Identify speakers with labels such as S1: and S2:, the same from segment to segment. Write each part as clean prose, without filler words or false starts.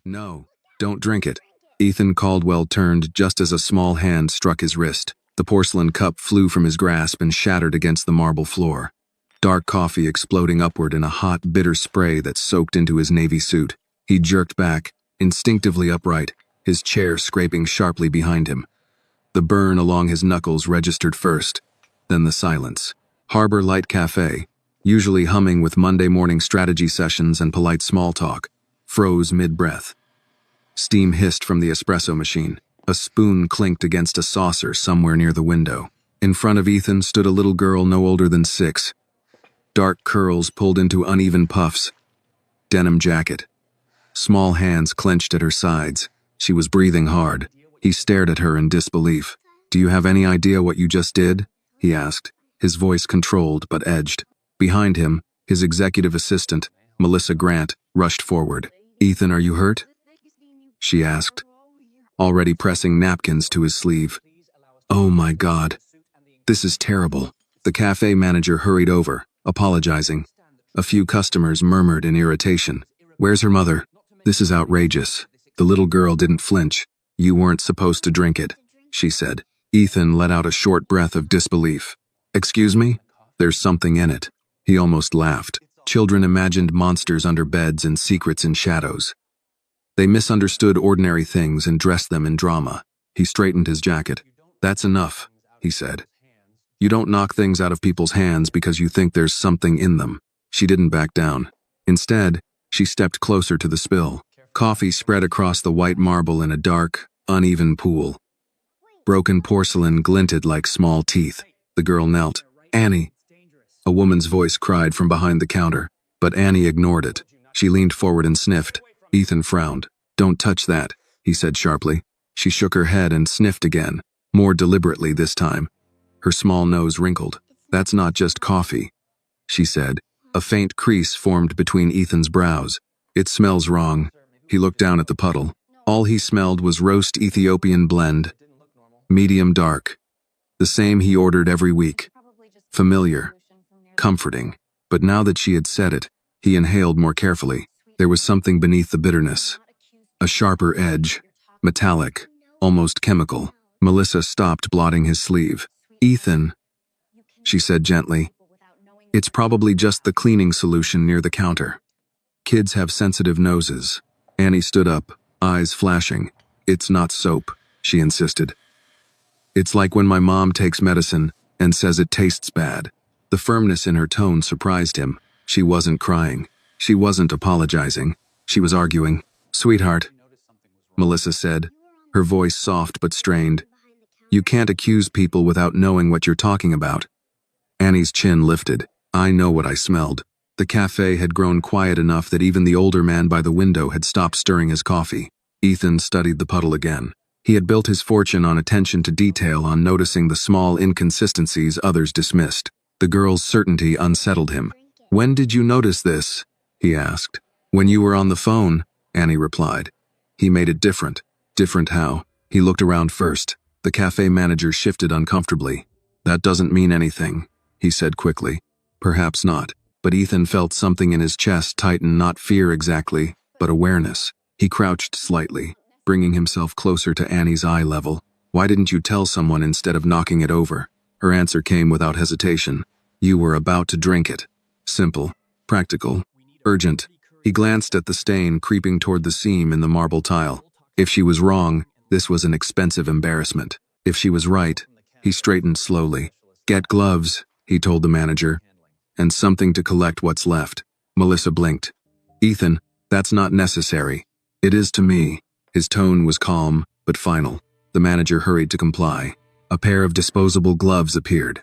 S1: No, don't drink it. Ethan Caldwell turned just as a small hand struck his wrist. The porcelain cup flew from his grasp and shattered against the marble floor. Dark coffee exploding upward in a hot, bitter spray that soaked into his navy suit. He jerked back, instinctively upright, his chair scraping sharply behind him. The burn along his knuckles registered first, then the silence. Harbor Light Cafe, usually humming with Monday morning strategy sessions and polite small talk, froze mid-breath. Steam hissed from the espresso machine. A spoon clinked against a saucer somewhere near the window. In front of Ethan stood a little girl no older than 6. Dark curls pulled into uneven puffs. Denim jacket. Small hands clenched at her sides. She was breathing hard. He stared at her in disbelief. "Do you have any idea what you just did?" he asked, his voice controlled but edged. Behind him, his executive assistant, Melissa Grant, rushed forward. "Ethan, are you hurt?" she asked, already pressing napkins to his sleeve. "Oh my God. This is terrible." The cafe manager hurried over, apologizing. A few customers murmured in irritation. "Where's her mother? This is outrageous." The little girl didn't flinch. "You weren't supposed to drink it," she said. Ethan let out a short breath of disbelief. "Excuse me? There's something in it." He almost laughed. Children imagined monsters under beds and secrets in shadows. They misunderstood ordinary things and dressed them in drama. He straightened his jacket. "That's enough," he said. "You don't knock things out of people's hands because you think there's something in them." She didn't back down. Instead, she stepped closer to the spill. Coffee spread across the white marble in a dark, uneven pool. Broken porcelain glinted like small teeth. The girl knelt. "Annie!" A woman's voice cried from behind the counter, but Annie ignored it. She leaned forward and sniffed. Ethan frowned. "Don't touch that," he said sharply. She shook her head and sniffed again, more deliberately this time. Her small nose wrinkled. "That's not just coffee," she said. A faint crease formed between Ethan's brows. "It smells wrong." He looked down at the puddle. All he smelled was roast Ethiopian blend. Medium dark. The same he ordered every week. Familiar. Comforting. But now that she had said it, he inhaled more carefully. There was something beneath the bitterness. A sharper edge. Metallic. Almost chemical. Melissa stopped blotting his sleeve. "Ethan," she said gently. "It's probably just the cleaning solution near the counter. Kids have sensitive noses." Annie stood up, eyes flashing. "It's not soap," she insisted. "It's like when my mom takes medicine and says it tastes bad." The firmness in her tone surprised him. She wasn't crying. She wasn't apologizing. She was arguing. "Sweetheart," Melissa said, her voice soft but strained. "You can't accuse people without knowing what you're talking about." Annie's chin lifted. "I know what I smelled." The cafe had grown quiet enough that even the older man by the window had stopped stirring his coffee. Ethan studied the puddle again. He had built his fortune on attention to detail, on noticing the small inconsistencies others dismissed. The girl's certainty unsettled him. "When did you notice this?" he asked. "When you were on the phone," Annie replied. He made it different. Different how? He looked around first. The cafe manager shifted uncomfortably. "That doesn't mean anything," he said quickly. "Perhaps not." But Ethan felt something in his chest tighten, not fear exactly, but awareness. He crouched slightly, bringing himself closer to Annie's eye level. "Why didn't you tell someone instead of knocking it over?" Her answer came without hesitation. "You were about to drink it." Simple, practical, urgent. He glanced at the stain creeping toward the seam in the marble tile. If she was wrong, this was an expensive embarrassment. If she was right, he straightened slowly. "Get gloves," he told the manager, "and something to collect what's left." Melissa blinked. "Ethan, that's not necessary." "It is to me." His tone was calm, but final. The manager hurried to comply. A pair of disposable gloves appeared.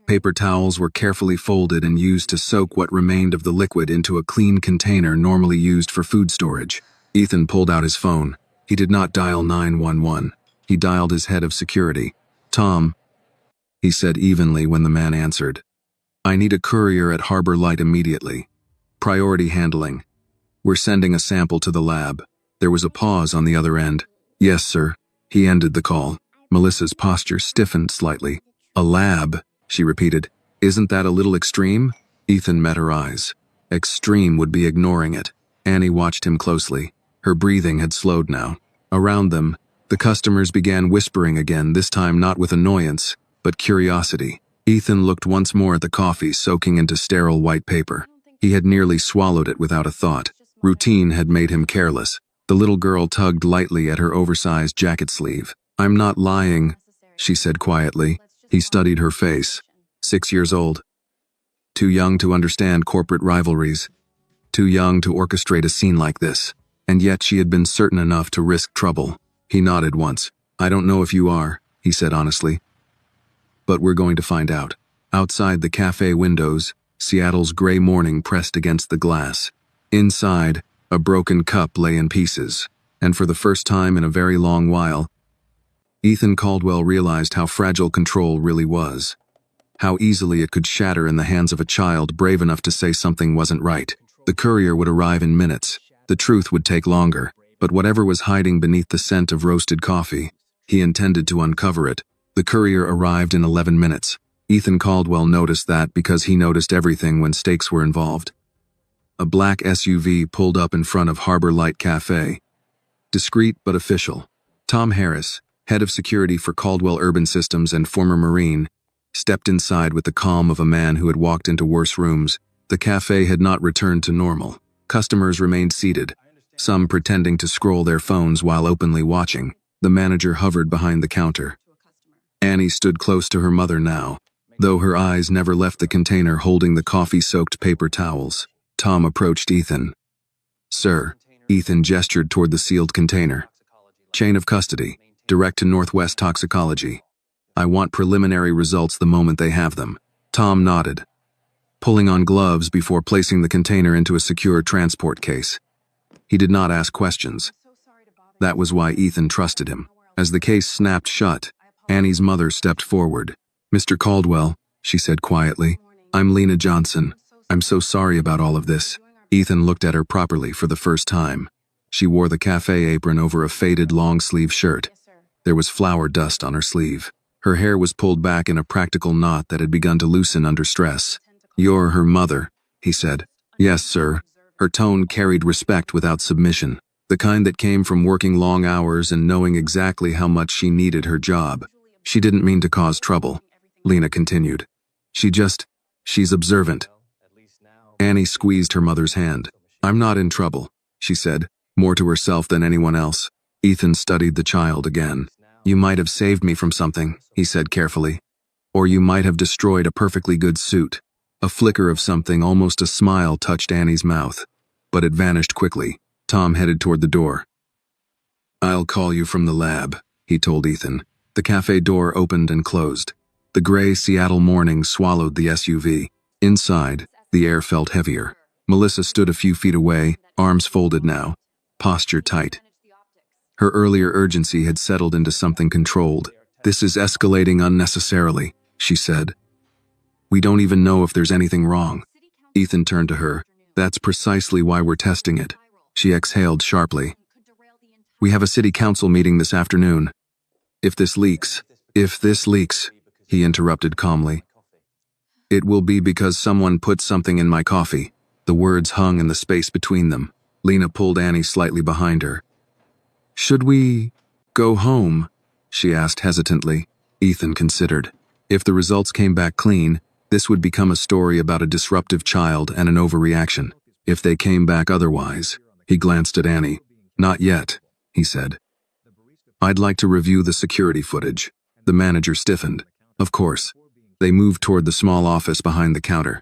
S1: Paper towels were carefully folded and used to soak what remained of the liquid into a clean container normally used for food storage. Ethan pulled out his phone. He did not dial 911. He dialed his head of security. "Tom," he said evenly when the man answered. "I need a courier at Harbor Light immediately. Priority handling. We're sending a sample to the lab." There was a pause on the other end. "Yes, sir." He ended the call. Melissa's posture stiffened slightly. "A lab," she repeated. "Isn't that a little extreme?" Ethan met her eyes. Extreme would be ignoring it. Annie watched him closely. Her breathing had slowed now. Around them, the customers began whispering again, this time not with annoyance, but curiosity. Ethan looked once more at the coffee soaking into sterile white paper. He had nearly swallowed it without a thought. Routine had made him careless. The little girl tugged lightly at her oversized jacket sleeve. "I'm not lying," she said quietly. He studied her face. 6 years old. Too young to understand corporate rivalries. Too young to orchestrate a scene like this. And yet she had been certain enough to risk trouble. He nodded once. "I don't know if you are," he said honestly. "But we're going to find out." Outside the cafe windows, Seattle's gray morning pressed against the glass. Inside, a broken cup lay in pieces. And for the first time in a very long while, Ethan Caldwell realized how fragile control really was. How easily it could shatter in the hands of a child brave enough to say something wasn't right. The courier would arrive in minutes. The truth would take longer. But whatever was hiding beneath the scent of roasted coffee, he intended to uncover it. The courier arrived in 11 minutes. Ethan Caldwell noticed that because he noticed everything when stakes were involved. A black SUV pulled up in front of Harbor Light Cafe. Discreet but official. Tom Harris, head of security for Caldwell Urban Systems and former Marine, stepped inside with the calm of a man who had walked into worse rooms. The cafe had not returned to normal. Customers remained seated, some pretending to scroll their phones while openly watching. The manager hovered behind the counter. Annie stood close to her mother now, though her eyes never left the container holding the coffee-soaked paper towels. Tom approached Ethan. "Sir," Ethan gestured toward the sealed container. "Chain of custody, direct to Northwest Toxicology. I want preliminary results the moment they have them." Tom nodded, pulling on gloves before placing the container into a secure transport case. He did not ask questions. That was why Ethan trusted him. As the case snapped shut, Annie's mother stepped forward. "Mr. Caldwell," she said quietly, "I'm Lena Johnson. I'm so sorry about all of this." Ethan looked at her properly for the first time. She wore the cafe apron over a faded long-sleeve shirt. There was flour dust on her sleeve. Her hair was pulled back in a practical knot that had begun to loosen under stress. "You're her mother," he said. "Yes, sir." Her tone carried respect without submission, the kind that came from working long hours and knowing exactly how much she needed her job. "She didn't mean to cause trouble," Lena continued. She's observant." Annie squeezed her mother's hand. "I'm not in trouble," she said, more to herself than anyone else. Ethan studied the child again. "You might have saved me from something," he said carefully. "Or you might have destroyed a perfectly good suit." A flicker of something, almost a smile, touched Annie's mouth, but it vanished quickly. Tom headed toward the door. "I'll call you from the lab," he told Ethan. The cafe door opened and closed. The gray Seattle morning swallowed the SUV. Inside, the air felt heavier. Melissa stood a few feet away, arms folded now, posture tight. Her earlier urgency had settled into something controlled. "This is escalating unnecessarily," she said. "We don't even know if there's anything wrong." Ethan turned to her. "That's precisely why we're testing it." She exhaled sharply. "We have a city council meeting this afternoon. If this leaks, he interrupted calmly. "It will be because someone put something in my coffee." The words hung in the space between them. Lena pulled Annie slightly behind her. "Should we go home?" she asked hesitantly. Ethan considered. If the results came back clean, this would become a story about a disruptive child and an overreaction. If they came back otherwise, he glanced at Annie. "Not yet," he said. "I'd like to review the security footage." The manager stiffened. "Of course." They moved toward the small office behind the counter.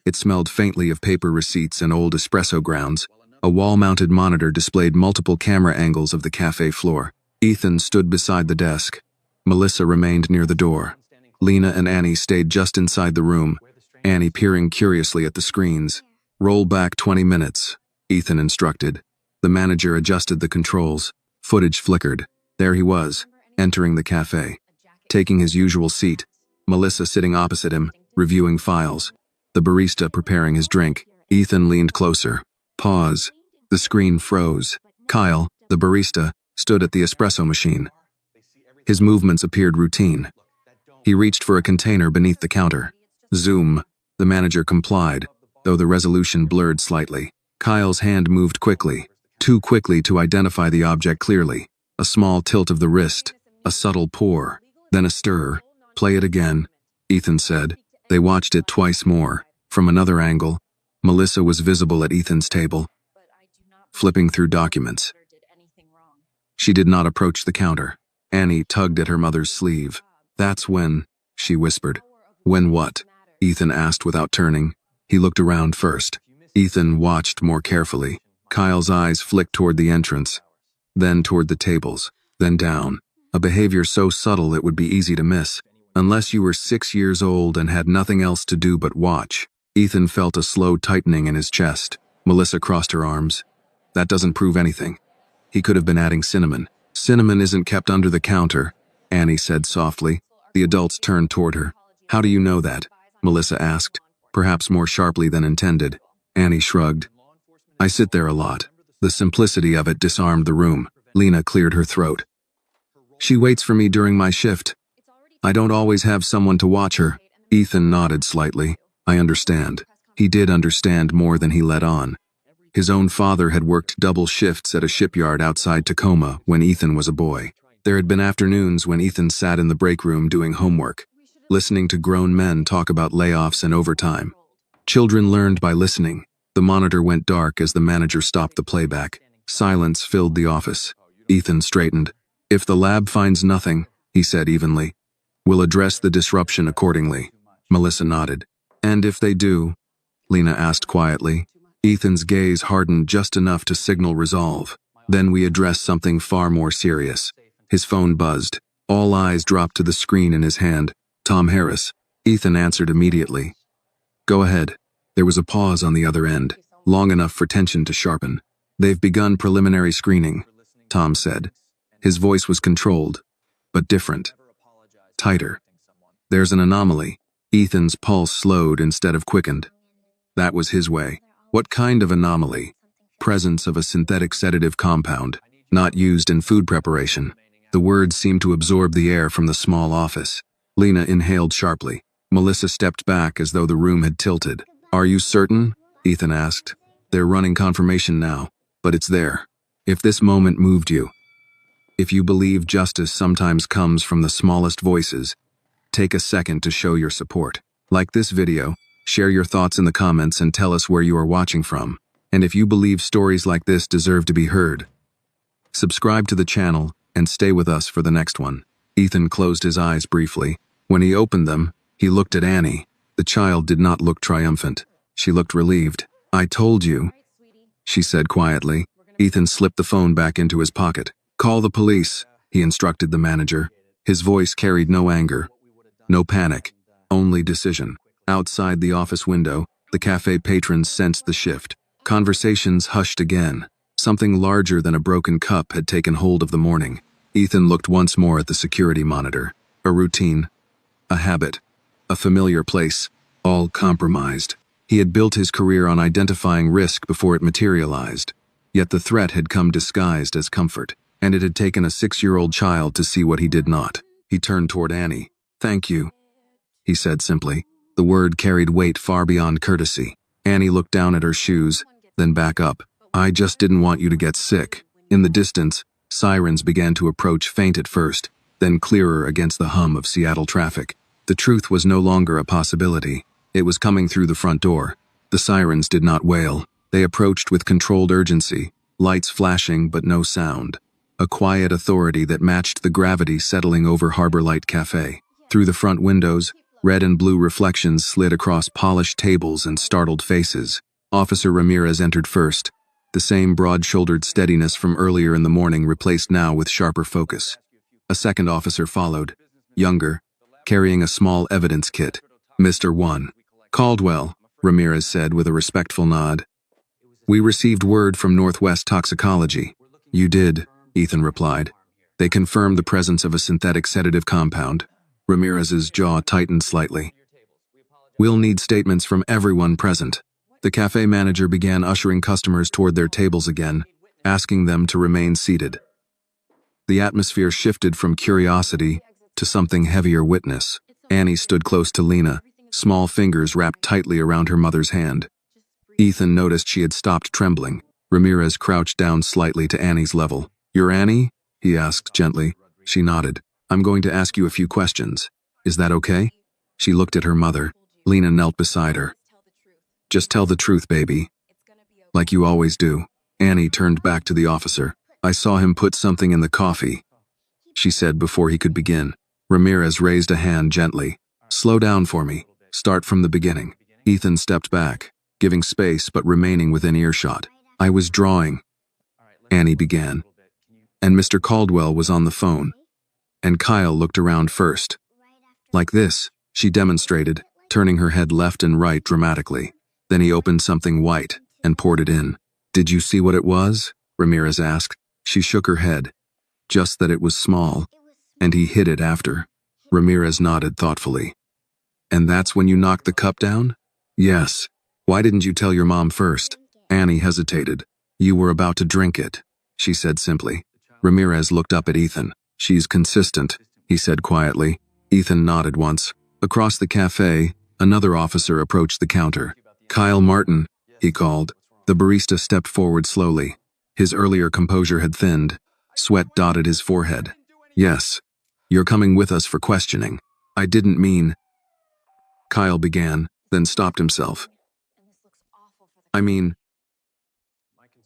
S1: It smelled faintly of paper receipts and old espresso grounds. A wall-mounted monitor displayed multiple camera angles of the cafe floor. Ethan stood beside the desk. Melissa remained near the door. Lena and Annie stayed just inside the room, Annie peering curiously at the screens. "Roll back 20 minutes, Ethan instructed. The manager adjusted the controls. Footage flickered. There he was, entering the cafe, taking his usual seat. Melissa sitting opposite him, reviewing files. The barista preparing his drink. Ethan leaned closer. Pause. The screen froze. Kyle, the barista, stood at the espresso machine. His movements appeared routine. He reached for a container beneath the counter. Zoom. The manager complied, though the resolution blurred slightly. Kyle's hand moved quickly, too quickly to identify the object clearly. A small tilt of the wrist, a subtle pour, then a stir. "Play it again," Ethan said. They watched it twice more. From another angle, Melissa was visible at Ethan's table, flipping through documents. She did not approach the counter. Annie tugged at her mother's sleeve. "That's when," she whispered. "When what?" Ethan asked without turning. He looked around first. Ethan watched more carefully. Kyle's eyes flicked toward the entrance, then toward the tables, then down. A behavior so subtle it would be easy to miss, unless you were 6 years old and had nothing else to do but watch. Ethan felt a slow tightening in his chest. Melissa crossed her arms. "That doesn't prove anything." He could have been adding cinnamon. "Cinnamon isn't kept under the counter," Annie said softly. The adults turned toward her. "How do you know that?" Melissa asked, perhaps more sharply than intended. Annie shrugged. "I sit there a lot." The simplicity of it disarmed the room. Lena cleared her throat. "She waits for me during my shift. I don't always have someone to watch her." Ethan nodded slightly. "I understand." He did understand more than he let on. His own father had worked double shifts at a shipyard outside Tacoma when Ethan was a boy. There had been afternoons when Ethan sat in the break room doing homework, listening to grown men talk about layoffs and overtime. Children learned by listening. The monitor went dark as the manager stopped the playback. Silence filled the office. Ethan straightened. "If the lab finds nothing," he said evenly, "we'll address the disruption accordingly." Melissa nodded. "And if they do?" Lena asked quietly. Ethan's gaze hardened just enough to signal resolve. "Then we address something far more serious." His phone buzzed. All eyes dropped to the screen in his hand. "Tom Harris." Ethan answered immediately. "Go ahead." There was a pause on the other end, long enough for tension to sharpen. "They've begun preliminary screening," Tom said. His voice was controlled, but different. Tighter. "There's an anomaly." Ethan's pulse slowed instead of quickened. That was his way. What kind of anomaly? Presence of a synthetic sedative compound, not used in food preparation. The words seemed to absorb the air from the small office. Lena inhaled sharply. Melissa stepped back as though the room had tilted. "Are you certain?" Ethan asked. "They're running confirmation now, but it's there. If this moment moved you, if you believe justice sometimes comes from the smallest voices, take a second to show your support. Like this video, share your thoughts in the comments and tell us where you are watching from. And if you believe stories like this deserve to be heard, subscribe to the channel and stay with us for the next one." Ethan closed his eyes briefly. When he opened them, he looked at Annie. The child did not look triumphant. She looked relieved. "I told you," she said quietly. Ethan slipped the phone back into his pocket. "Call the police," he instructed the manager. His voice carried no anger, no panic, only decision. Outside the office window, the cafe patrons sensed the shift. Conversations hushed again. Something larger than a broken cup had taken hold of the morning. Ethan looked once more at the security monitor. A routine, a habit, a familiar place, all compromised. He had built his career on identifying risk before it materialized. Yet the threat had come disguised as comfort, and it had taken a 6-year-old child to see what he did not. He turned toward Annie. "Thank you," he said simply. The word carried weight far beyond courtesy. Annie looked down at her shoes, then back up. "I just didn't want you to get sick." In the distance, sirens began to approach, faint at first, then clearer against the hum of Seattle traffic. The truth was no longer a possibility. It was coming through the front door. The sirens did not wail. They approached with controlled urgency, lights flashing but no sound. A quiet authority that matched the gravity settling over Harbor Light Cafe. Through the front windows, red and blue reflections slid across polished tables and startled faces. Officer Ramirez entered first. The same broad-shouldered steadiness from earlier in the morning replaced now with sharper focus. A second officer followed, younger, carrying a small evidence kit. "Mr. 1. Caldwell," Ramirez said with a respectful nod. "We received word from Northwest Toxicology." "You did," Ethan replied. "They confirmed the presence of a synthetic sedative compound." Ramirez's jaw tightened slightly. "We'll need statements from everyone present." The cafe manager began ushering customers toward their tables again, asking them to remain seated. The atmosphere shifted from curiosity to something heavier witness. Annie stood close to Lena, small fingers wrapped tightly around her mother's hand. Ethan noticed she had stopped trembling. Ramirez crouched down slightly to Annie's level. "You're Annie?" he asked gently. She nodded. "I'm going to ask you a few questions. Is that okay?" She looked at her mother. Lena knelt beside her. "Just tell the truth, baby. Like you always do." Annie turned back to the officer. "I saw him put something in the coffee," she said before he could begin. Ramirez raised a hand gently. "Slow down for me. Start from the beginning." Ethan stepped back, giving space but remaining within earshot. "I was drawing," Annie began, "and Mr. Caldwell was on the phone, and Kyle looked around first. Like this," she demonstrated, turning her head left and right dramatically. "Then he opened something white and poured it in." "Did you see what it was?" Ramirez asked. She shook her head. "Just that it was small, and he hid it after." Ramirez nodded thoughtfully. "And that's when you knocked the cup down?" "Yes." "Why didn't you tell your mom first?" Annie hesitated. "You were about to drink it," she said simply. Ramirez looked up at Ethan. "She's consistent," he said quietly. Ethan nodded once. Across the cafe, another officer approached the counter. "Kyle Martin," he called. The barista stepped forward slowly. His earlier composure had thinned. Sweat dotted his forehead. "Yes. You're coming with us for questioning." "I didn't mean—" Kyle began, then stopped himself. "I mean,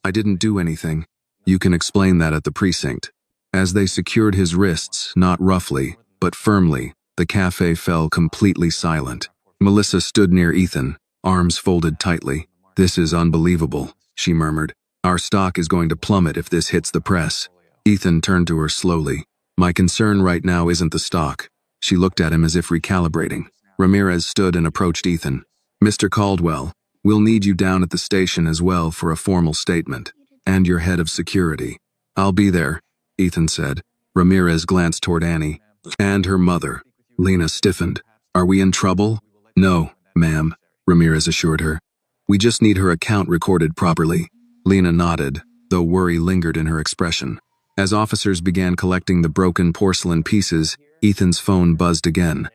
S1: I didn't do anything." "You can explain that at the precinct." As they secured his wrists, not roughly, but firmly, the cafe fell completely silent. Melissa stood near Ethan, arms folded tightly. "This is unbelievable," she murmured. "Our stock is going to plummet if this hits the press." Ethan turned to her slowly. "My concern right now isn't the stock." She looked at him as if recalibrating. Ramirez stood and approached Ethan. "Mr. Caldwell, we'll need you down at the station as well for a formal statement. And your head of security." "I'll be there," Ethan said. Ramirez glanced toward Annie. "And her mother." Lena stiffened. "Are we in trouble?" "No, ma'am," Ramirez assured her. "We just need her account recorded properly." Lena nodded, though worry lingered in her expression. As officers began collecting the broken porcelain pieces, Ethan's phone buzzed again.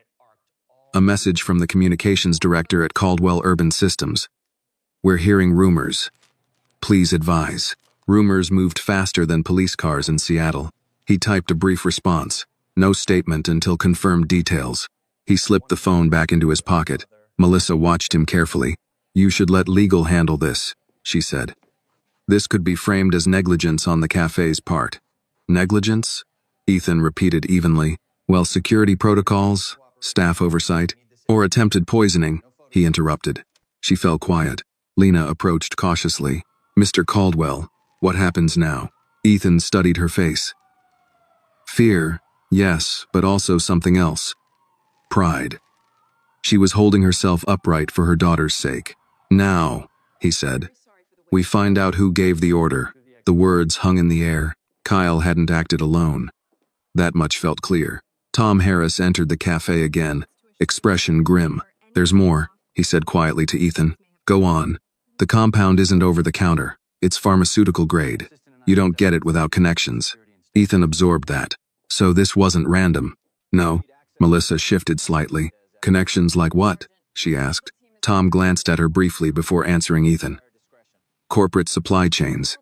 S1: A message from the communications director at Caldwell Urban Systems. "We're hearing rumors. Please advise." Rumors moved faster than police cars in Seattle. He typed a brief response. No statement until confirmed details. He slipped the phone back into his pocket. Melissa watched him carefully. "You should let legal handle this," she said. "This could be framed as negligence on the cafe's part." "Negligence?" Ethan repeated evenly. "Well, security protocols, staff oversight, or attempted poisoning," he interrupted. She fell quiet. Lena approached cautiously. "Mr. Caldwell, what happens now?" Ethan studied her face. "Fear, yes, but also something else. Pride." She was holding herself upright for her daughter's sake. "Now," he said, "we find out who gave the order." The words hung in the air. Kyle hadn't acted alone. That much felt clear. Tom Harris entered the cafe again, expression grim. "There's more," he said quietly to Ethan. "Go on. The compound isn't over the counter. It's pharmaceutical grade. You don't get it without connections." Ethan absorbed that. "So this wasn't random?" "No." Melissa shifted slightly. "Connections like what?" she asked. Tom glanced at her briefly before answering Ethan. "Corporate supply chains.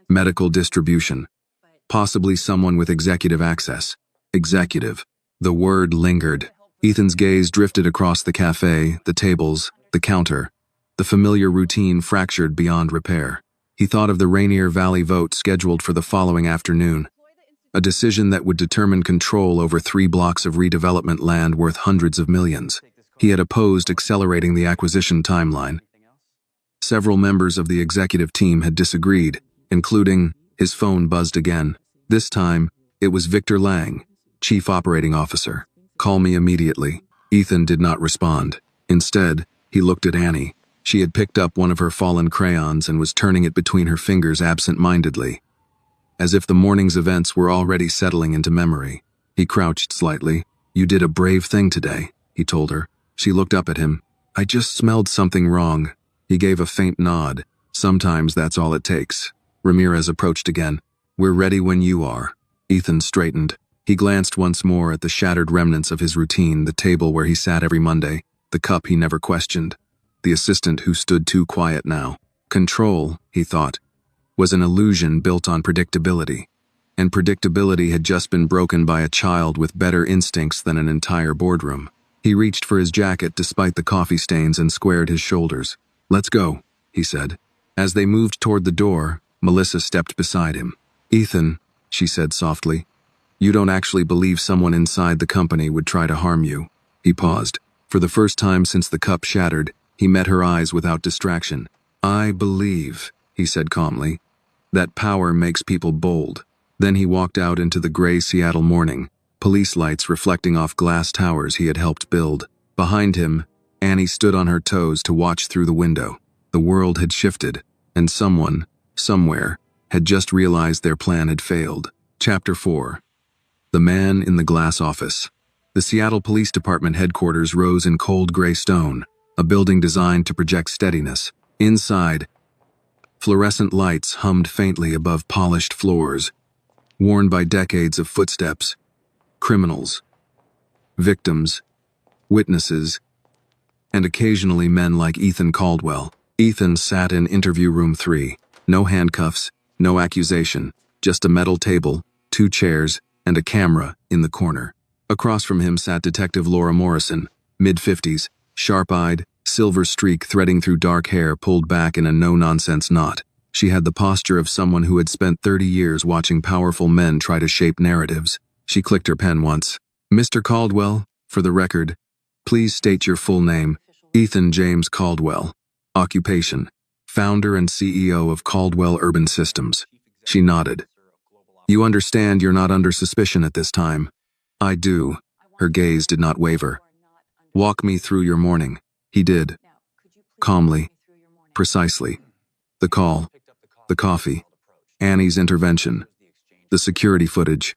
S1: Medical distribution. Possibly someone with executive access." Executive. The word lingered. Ethan's gaze drifted across the cafe, the tables, the counter. The familiar routine fractured beyond repair. He thought of the Rainier Valley vote scheduled for the following afternoon. A decision that would determine control over 3 blocks of redevelopment land worth hundreds of millions. He had opposed accelerating the acquisition timeline. Several members of the executive team had disagreed, including— His phone buzzed again. This time, it was Victor Lang, Chief Operating Officer. "Call me immediately." Ethan did not respond. Instead, he looked at Annie. She had picked up one of her fallen crayons and was turning it between her fingers absent-mindedly, as if the morning's events were already settling into memory. He crouched slightly. "You did a brave thing today," he told her. She looked up at him. "I just smelled something wrong." He gave a faint nod. "Sometimes that's all it takes." Ramirez approached again. "We're ready when you are." Ethan straightened. He glanced once more at the shattered remnants of his routine, the table where he sat every Monday, the cup he never questioned, the assistant who stood too quiet now. Control, he thought, was an illusion built on predictability. And predictability had just been broken by a child with better instincts than an entire boardroom. He reached for his jacket despite the coffee stains and squared his shoulders. "Let's go," he said. As they moved toward the door, Melissa stepped beside him. "Ethan," she said softly, "you don't actually believe someone inside the company would try to harm you." He paused. For the first time since the cup shattered, he met her eyes without distraction. "I believe," he said calmly, "that power makes people bold." Then he walked out into the gray Seattle morning, police lights reflecting off glass towers he had helped build. Behind him, Annie stood on her toes to watch through the window. The world had shifted, and someone, somewhere, had just realized their plan had failed. Chapter 4. The Man in the Glass Office. The Seattle Police Department headquarters rose in cold gray stone, a building designed to project steadiness. Inside, fluorescent lights hummed faintly above polished floors, worn by decades of footsteps. Criminals, victims, witnesses, and occasionally men like Ethan Caldwell. Ethan sat in interview room 3. No handcuffs, no accusation, just a metal table, 2 chairs, and a camera in the corner. Across from him sat Detective Laura Morrison, mid-50s, sharp-eyed, silver streak threading through dark hair pulled back in a no-nonsense knot. She had the posture of someone who had spent 30 years watching powerful men try to shape narratives. She clicked her pen once. "Mr. Caldwell, for the record, please state your full name." "Ethan James Caldwell." "Occupation." "Founder and CEO of Caldwell Urban Systems." She nodded. "You understand you're not under suspicion at this time?" "I do." Her gaze did not waver. "Walk me through your morning." He did. Calmly. Precisely. The call. The coffee. Annie's intervention. The security footage.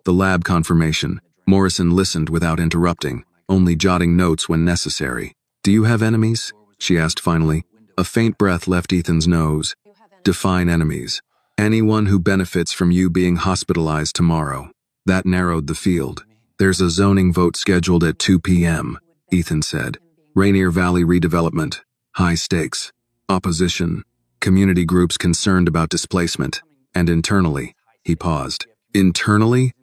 S1: The lab confirmation. Morrison listened without interrupting, only jotting notes when necessary. "Do you have enemies?" she asked finally. A faint breath left Ethan's nose. "Define enemies." "Anyone who benefits from you being hospitalized tomorrow." That narrowed the field. "There's a zoning vote scheduled at 2 p.m., Ethan said. "Rainier Valley redevelopment. High stakes. Opposition. Community groups concerned about displacement. And internally." He paused. "Internally?"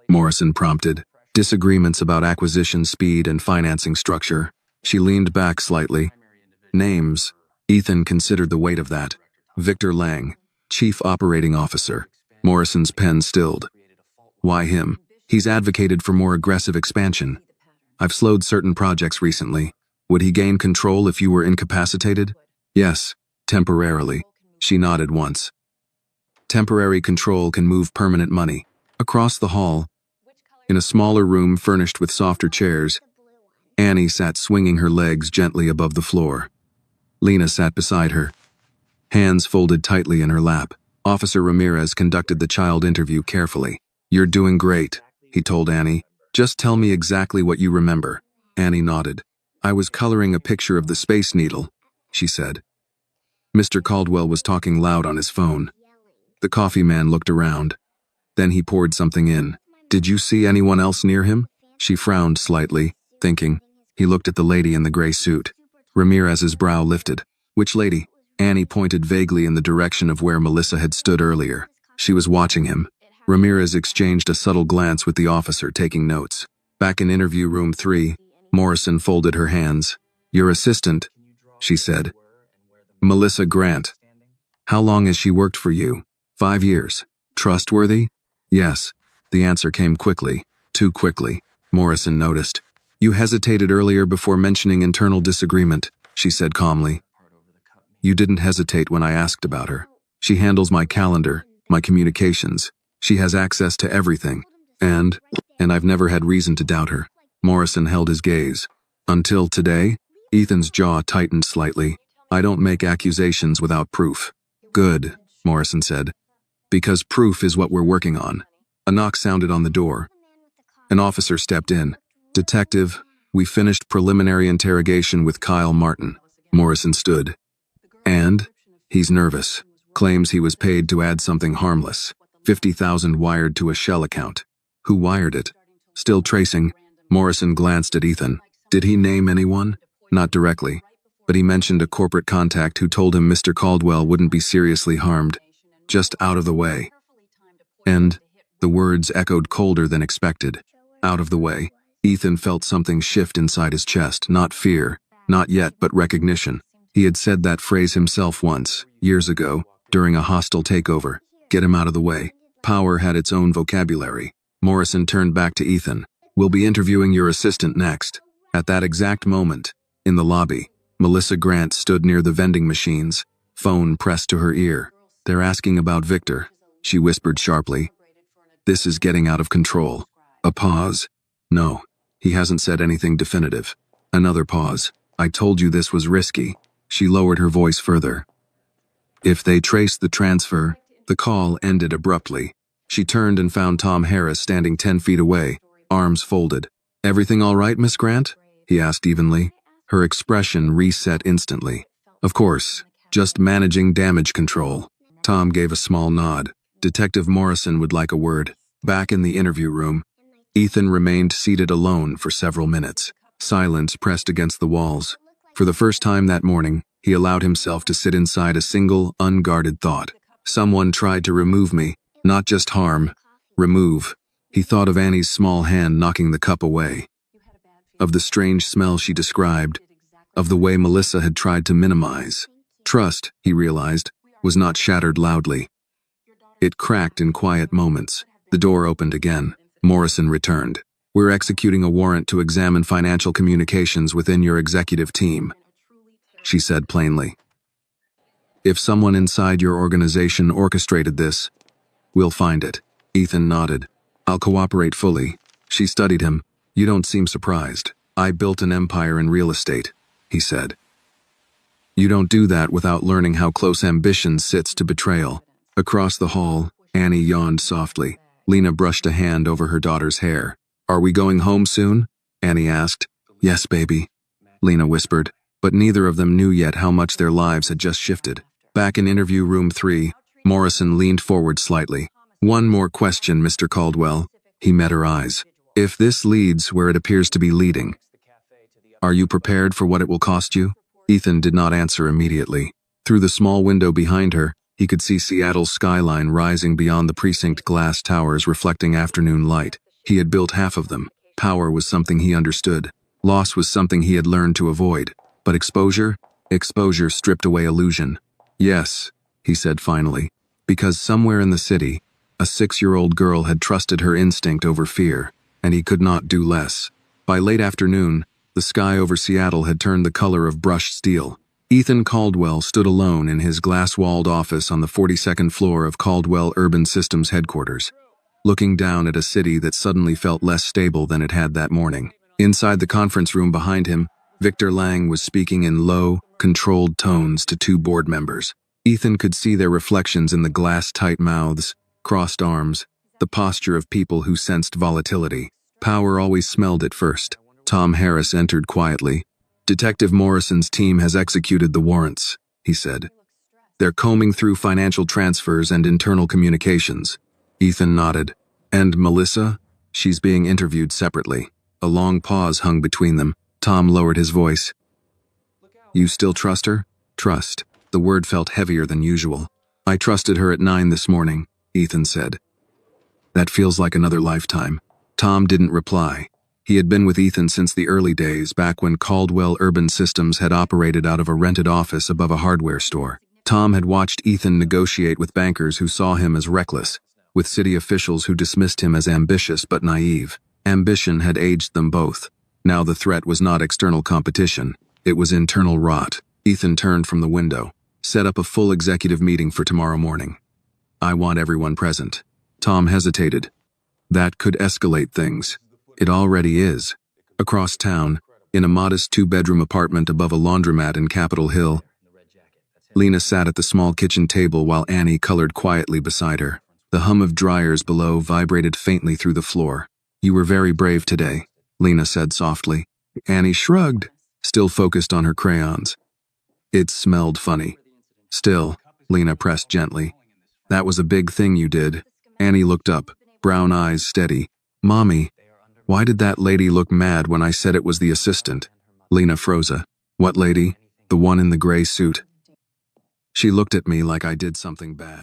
S1: Morrison prompted. "Disagreements about acquisition speed and financing structure." She leaned back slightly. "Names." Ethan considered the weight of that. "Victor Lang, Chief Operating Officer." Morrison's pen stilled. "Why him?" "He's advocated for more aggressive expansion. I've slowed certain projects recently. Would he gain control if you were incapacitated?" "Yes, temporarily." She nodded once. "Temporary control can move permanent money." Across the hall, in a smaller room furnished with softer chairs, Annie sat swinging her legs gently above the floor. Lena sat beside her, hands folded tightly in her lap. Officer Ramirez conducted the child interview carefully. "You're doing great," he told Annie. "Just tell me exactly what you remember." Annie nodded. "I was coloring a picture of the Space Needle," she said. Mr. Caldwell was talking loud on his phone. The coffee man looked around. Then he poured something in. "Did you see anyone else near him?" She frowned slightly, thinking. He looked at the lady in the gray suit. Ramirez's brow lifted. "Which lady?" Annie pointed vaguely in the direction of where Melissa had stood earlier. She was watching him. Ramirez exchanged a subtle glance with the officer taking notes. Back in interview room 3, Morrison folded her hands. "Your assistant," she said. "Melissa Grant. How long has she worked for you?" 5 years. "Trustworthy?" "Yes." The answer came quickly. Too quickly, Morrison noticed. "You hesitated earlier before mentioning internal disagreement," she said calmly. "You didn't hesitate when I asked about her. She handles my calendar, my communications. She has access to everything. And I've never had reason to doubt her." Morrison held his gaze. "Until today?" Ethan's jaw tightened slightly. "I don't make accusations without proof." "Good," Morrison said. "Because proof is what we're working on." A knock sounded on the door. An officer stepped in. "Detective, we finished preliminary interrogation with Kyle Martin." Morrison stood. "And?" "He's nervous. Claims he was paid to add something harmless. 50,000 wired to a Shell account." "Who wired it?" "Still tracing." Morrison glanced at Ethan. "Did he name anyone?" "Not directly. But he mentioned a corporate contact who told him Mr. Caldwell wouldn't be seriously harmed." Just out of the way. And the words echoed colder than expected. Out of the way. Ethan felt something shift inside his chest, not fear, not yet, but recognition. He had said that phrase himself once, years ago, during a hostile takeover. Get him out of the way. Power had its own vocabulary. Morrison turned back to Ethan. We'll be interviewing your assistant next. At that exact moment, in the lobby, Melissa Grant stood near the vending machines, phone pressed to her ear. They're asking about Victor, she whispered sharply. This is getting out of control. A pause. No, he hasn't said anything definitive. Another pause. I told you this was risky. She lowered her voice further. If they trace the transfer, the call ended abruptly. She turned and found Tom Harris standing 10 feet away, arms folded. Everything all right, Miss Grant? He asked evenly. Her expression reset instantly. Of course, just managing damage control. Tom gave a small nod. Detective Morrison would like a word. Back in the interview room, Ethan remained seated alone for several minutes. Silence pressed against the walls. For the first time that morning, he allowed himself to sit inside a single, unguarded thought. Someone tried to remove me, not just harm. Remove. He thought of Annie's small hand knocking the cup away. Of the strange smell she described. Of the way Melissa had tried to minimize. Trust, he realized, was not shattered loudly. It cracked in quiet moments. The door opened again. Morrison returned. We're executing a warrant to examine financial communications within your executive team, she said plainly. If someone inside your organization orchestrated this, we'll find it. Ethan nodded. I'll cooperate fully. She studied him. You don't seem surprised. I built an empire in real estate, he said. You don't do that without learning how close ambition sits to betrayal. Across the hall, Annie yawned softly. Lena brushed a hand over her daughter's hair. Are we going home soon? Annie asked. Yes, baby, Lena whispered, but neither of them knew yet how much their lives had just shifted. Back in interview room 3, Morrison leaned forward slightly. One more question, Mr. Caldwell. He met her eyes. If this leads where it appears to be leading, are you prepared for what it will cost you? Ethan did not answer immediately. Through the small window behind her, he could see Seattle's skyline rising beyond the precinct glass towers reflecting afternoon light. He had built half of them. Power was something he understood. Loss was something he had learned to avoid. But exposure? Exposure stripped away illusion. Yes, he said finally, because somewhere in the city, a 6-year-old girl had trusted her instinct over fear, and he could not do less. By late afternoon, the sky over Seattle had turned the color of brushed steel. Ethan Caldwell stood alone in his glass-walled office on the 42nd floor of Caldwell Urban Systems headquarters, looking down at a city that suddenly felt less stable than it had that morning. Inside the conference room behind him, Victor Lang was speaking in low, controlled tones to 2 board members. Ethan could see their reflections in the glass-tight mouths, crossed arms, the posture of people who sensed volatility. Power always smelled it first. Tom Harris entered quietly. Detective Morrison's team has executed the warrants, he said. They're combing through financial transfers and internal communications. Ethan nodded. And Melissa? She's being interviewed separately. A long pause hung between them. Tom lowered his voice. You still trust her? Trust. The word felt heavier than usual. I trusted her at 9 this morning, Ethan said. That feels like another lifetime. Tom didn't reply. He had been with Ethan since the early days, back when Caldwell Urban Systems had operated out of a rented office above a hardware store. Tom had watched Ethan negotiate with bankers who saw him as reckless, with city officials who dismissed him as ambitious but naive. Ambition had aged them both. Now the threat was not external competition. It was internal rot. Ethan turned from the window. Set up a full executive meeting for tomorrow morning. I want everyone present. Tom hesitated. That could escalate things. It already is. Across town, in a modest 2-bedroom apartment above a laundromat in Capitol Hill, Lena sat at the small kitchen table while Annie colored quietly beside her. The hum of dryers below vibrated faintly through the floor. You were very brave today, Lena said softly. Annie shrugged, still focused on her crayons. It smelled funny. Still, Lena pressed gently. That was a big thing you did. Annie looked up, brown eyes steady. Mommy, why did that lady look mad when I said it was the assistant? Lena froze. What lady? The one in the gray suit. She looked at me like I did something bad.